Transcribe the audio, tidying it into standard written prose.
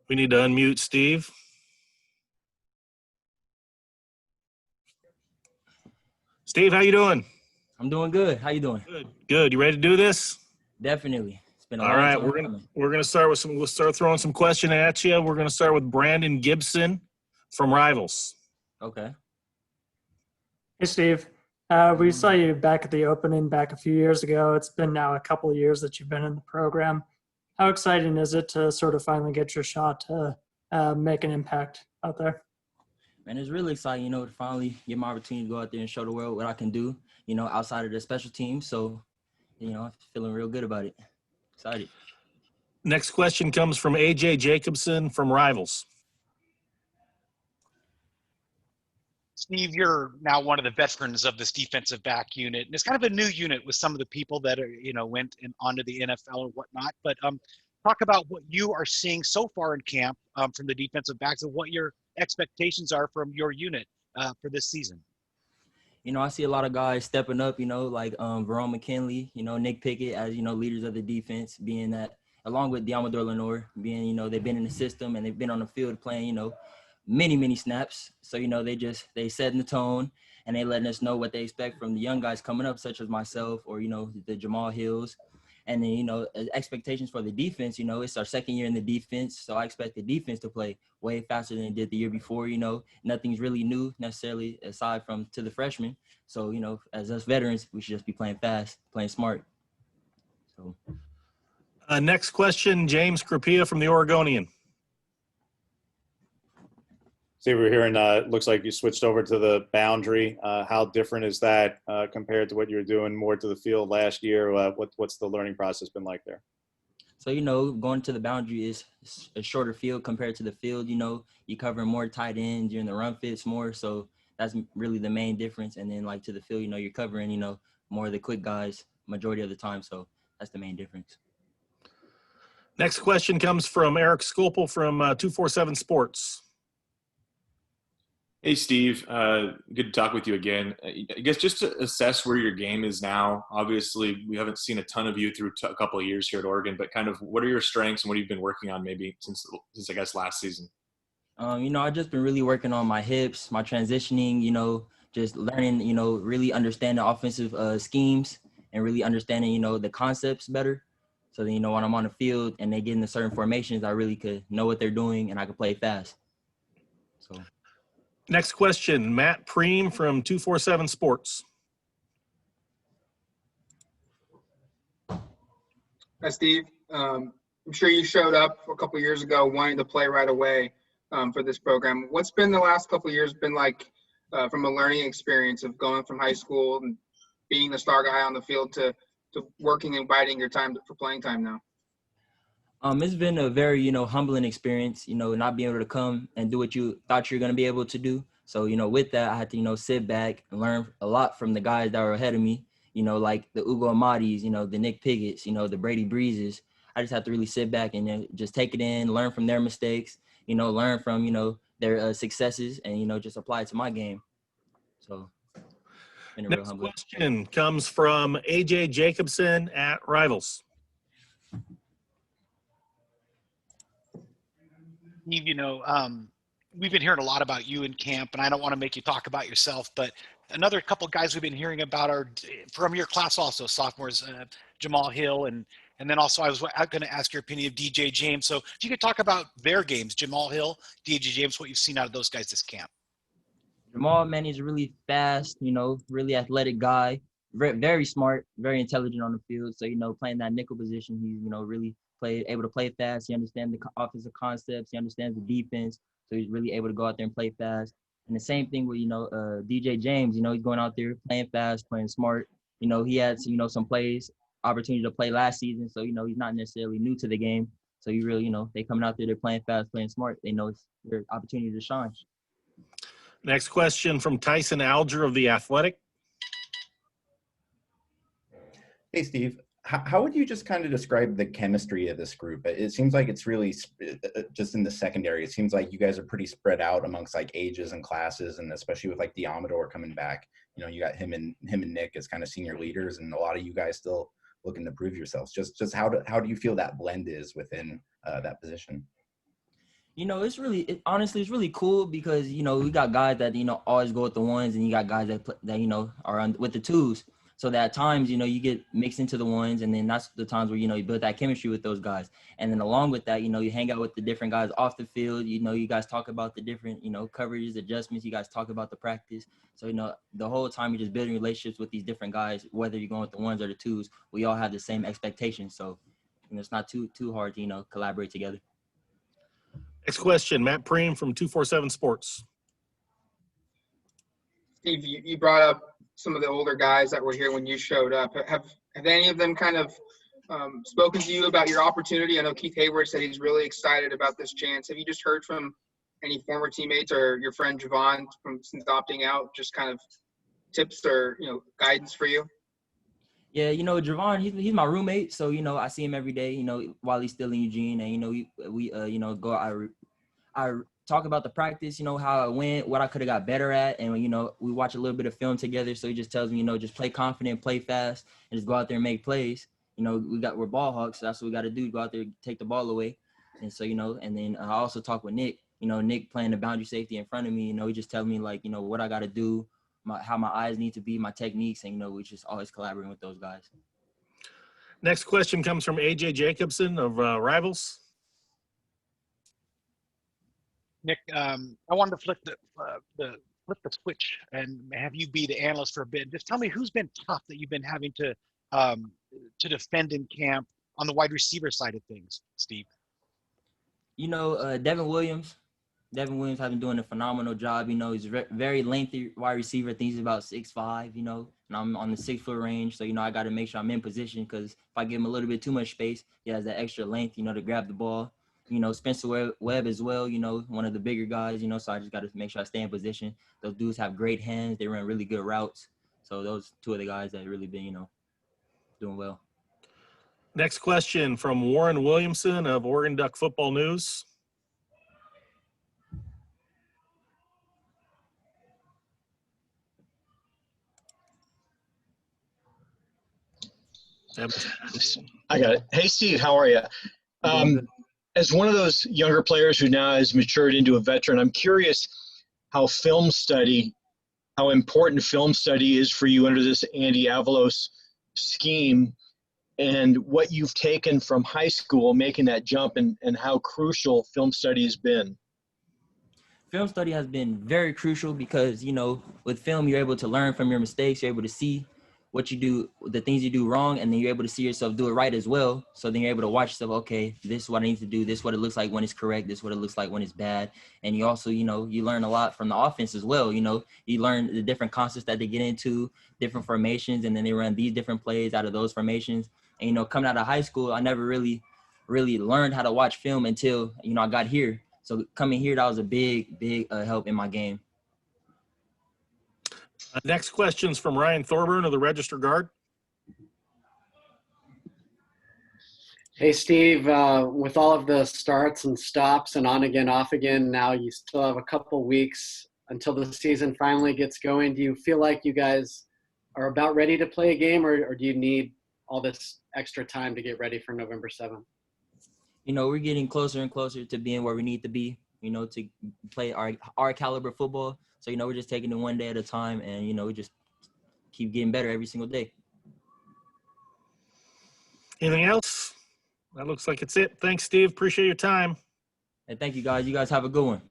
We need to unmute Steve. Steve, how you doing? I'm doing good. How you doing? Good. Good. You ready to do this? Definitely. It's been a All long right. time. We're gonna start with some. We'll start throwing some question at you. We're gonna start with Brandon Gibson from Rivals. Okay. Hey, Steve. We saw you back at the opening back a few years ago. It's been now a couple of years that you've been in the program. How exciting is it to sort of finally get your shot to make an impact out there? Man, it's really exciting, to finally get my opportunity to go out there and show the world what I can do, outside of the special teams. So, I'm feeling real good about it. Excited. Next question comes from AJ Jacobson from Rivals. Steve, you're now one of the veterans of this defensive back unit, and it's kind of a new unit with some of the people that are, went onto the NFL or whatnot. But talk about what you are seeing so far in camp from the defensive backs and what your expectations are from your unit for this season. I see a lot of guys stepping up, like Verone McKinley, Nick Pickett as, leaders of the defense, being that, along with Diamador Lenore, being, they've been in the system and they've been on the field playing, many snaps. So, they setting the tone and they letting us know what they expect from the young guys coming up, such as myself or, the Jamal Hills. And then, expectations for the defense, it's our second year in the defense. So I expect the defense to play way faster than it did the year before. Nothing's really new necessarily aside from to the freshmen. So, as us veterans, we should just be playing fast, playing smart. So. Next question, James Crapia from the Oregonian. Steve, we're hearing looks like you switched over to the boundary. How different is that compared to what you were doing more to the field last year? What's the learning process been like there? So, going to the boundary is a shorter field compared to the field. You cover more tight ends, you're in the run fits more. So that's really the main difference. And then like to the field, you're covering, more of the quick guys majority of the time. So that's the main difference. Next question comes from Eric Sculpel from 247 Sports. Hey, Steve. Good to talk with you again. I guess just to assess where your game is now, obviously we haven't seen a ton of you through a couple of years here at Oregon, but kind of what are your strengths and what have you been working on maybe since I guess last season? I've just been really working on my hips, my transitioning, just learning, really understand the offensive schemes and really understanding, the concepts better. So then, when I'm on the field and they get into certain formations, I really could know what they're doing and I could play fast. So. Next question, Matt Preem from 247 Sports. Hi, Steve. I'm sure you showed up a couple of years ago wanting to play right away for this program. What's been the last couple of years been like from a learning experience of going from high school and being the star guy on the field to working and biding your time for playing time now? It's been a very, humbling experience, not being able to come and do what you thought you were going to be able to do. So, with that, I had to, sit back and learn a lot from the guys that were ahead of me, like the Ugo Amadis, the Nick Pigotts, the Brady Breezes. I just have to really sit back and just take it in, learn from their mistakes, learn from, their successes and, just apply it to my game. So, been a real humbling. Next question comes from AJ Jacobson at Rivals. Steve, we've been hearing a lot about you in camp, and I don't want to make you talk about yourself, but another couple of guys we've been hearing about are from your class also, sophomores, Jamal Hill, and then also I was going to ask your opinion of DJ James. So if you could talk about their games, Jamal Hill, DJ James, what you've seen out of those guys this camp. Jamal, man, he's really fast, really athletic guy, very, very smart, very intelligent on the field. So, playing that nickel position, he's, really able to play fast. He understands the offensive concepts. He understands the defense. So he's really able to go out there and play fast. And the same thing with, DJ James, he's going out there playing fast, playing smart. He had, some opportunity to play last season. So, he's not necessarily new to the game. So you really, they coming out there, they're playing fast, playing smart. They know it's their opportunity to shine. Next question from Tyson Alger of The Athletic. Hey, Steve. How would you just kind of describe the chemistry of this group? It seems like it's really just in the secondary. It seems like you guys are pretty spread out amongst like ages and classes, and especially with like Diamador coming back. You got him and Nick as kind of senior leaders, and a lot of you guys still looking to prove yourselves. Just how do you feel that blend is within that position? You know, honestly, it's really cool because, you know, we got guys that, you know, always go with the ones, and you got guys that you know, are with the twos. So that at times, you know, you get mixed into the ones, and then that's the times where, you know, you build that chemistry with those guys. And then along with that, you know, you hang out with the different guys off the field. You know, you guys talk about the different, you know, coverages, adjustments. You guys talk about the practice. So, you know, the whole time you're just building relationships with these different guys, whether you're going with the ones or the twos, we all have the same expectations. So, you know, it's not too hard to, you know, collaborate together. Next question, Matt Preem from 247 Sports. Steve, you brought up some of the older guys that were here when you showed up. Have any of them kind of spoken to you about your opportunity? I know Keith Hayward said he's really excited about this chance. Have you just heard from any former teammates or your friend Javon since opting out, just kind of tips or, you know, guidance for you? Yeah, you know, Javon, he's my roommate, so, you know, I see him every day, you know, while he's still in Eugene, and, you know, we you know, go out, I talk about the practice, you know, how it went, what I could have got better at, and, you know, we watch a little bit of film together, so he just tells me, you know, just play confident, play fast, and just go out there and make plays. You know, we're ball hawks, so that's what we got to do, go out there, take the ball away. And so, you know, and then I also talk with Nick, you know, Nick playing the boundary safety in front of me, you know, he just tells me, like, you know, what I got to do, how my eyes need to be, my techniques, and, you know, we just always collaborating with those guys. Next question comes from AJ Jacobson of Rivals. Nick, I wanted to flip the switch and have you be the analyst for a bit. Just tell me who's been tough that you've been having to defend in camp on the wide receiver side of things, Steve. You know, Devin Williams has been doing a phenomenal job. You know, he's very lengthy wide receiver. I think he's about 6'5", you know, and I'm on the 6-foot range. So, you know, I got to make sure I'm in position, because if I give him a little bit too much space, he has that extra length, you know, to grab the ball. You know, Spencer Webb as well, you know, one of the bigger guys, you know, so I just got to make sure I stay in position. Those dudes have great hands. They run really good routes. So those two of the guys that really been, you know, doing well. Next question from Warren Williamson of Oregon Duck Football News. I got it. Hey, Steve, how are you? As one of those younger players who now has matured into a veteran, I'm curious how important film study is for you under this Andy Avalos scheme, and what you've taken from high school, making that jump, and how crucial film study has been. Film study has been very crucial because, you know, with film, you're able to learn from your mistakes. You're able to see what you do, the things you do wrong, and then you're able to see yourself do it right as well. So then you're able to watch yourself, okay, this is what I need to do. This is what it looks like when it's correct. This is what it looks like when it's bad. And you also, you know, you learn a lot from the offense as well. You know, you learn the different concepts that they get into, different formations, and then they run these different plays out of those formations. And, you know, coming out of high school, I never really learned how to watch film until, you know, I got here. So coming here, that was a big help in my game. Next question's from Ryan Thorburn of the Register Guard. Hey, Steve, with all of the starts and stops and on again, off again, now you still have a couple weeks until the season finally gets going. Do you feel like you guys are about ready to play a game, or do you need all this extra time to get ready for November 7th? You know, we're getting closer and closer to being where we need to be, you know, to play our caliber football. So, you know, we're just taking it one day at a time, and, you know, we just keep getting better every single day. Anything else? That looks like it's it. Thanks, Steve. Appreciate your time. And thank you, guys. You guys have a good one.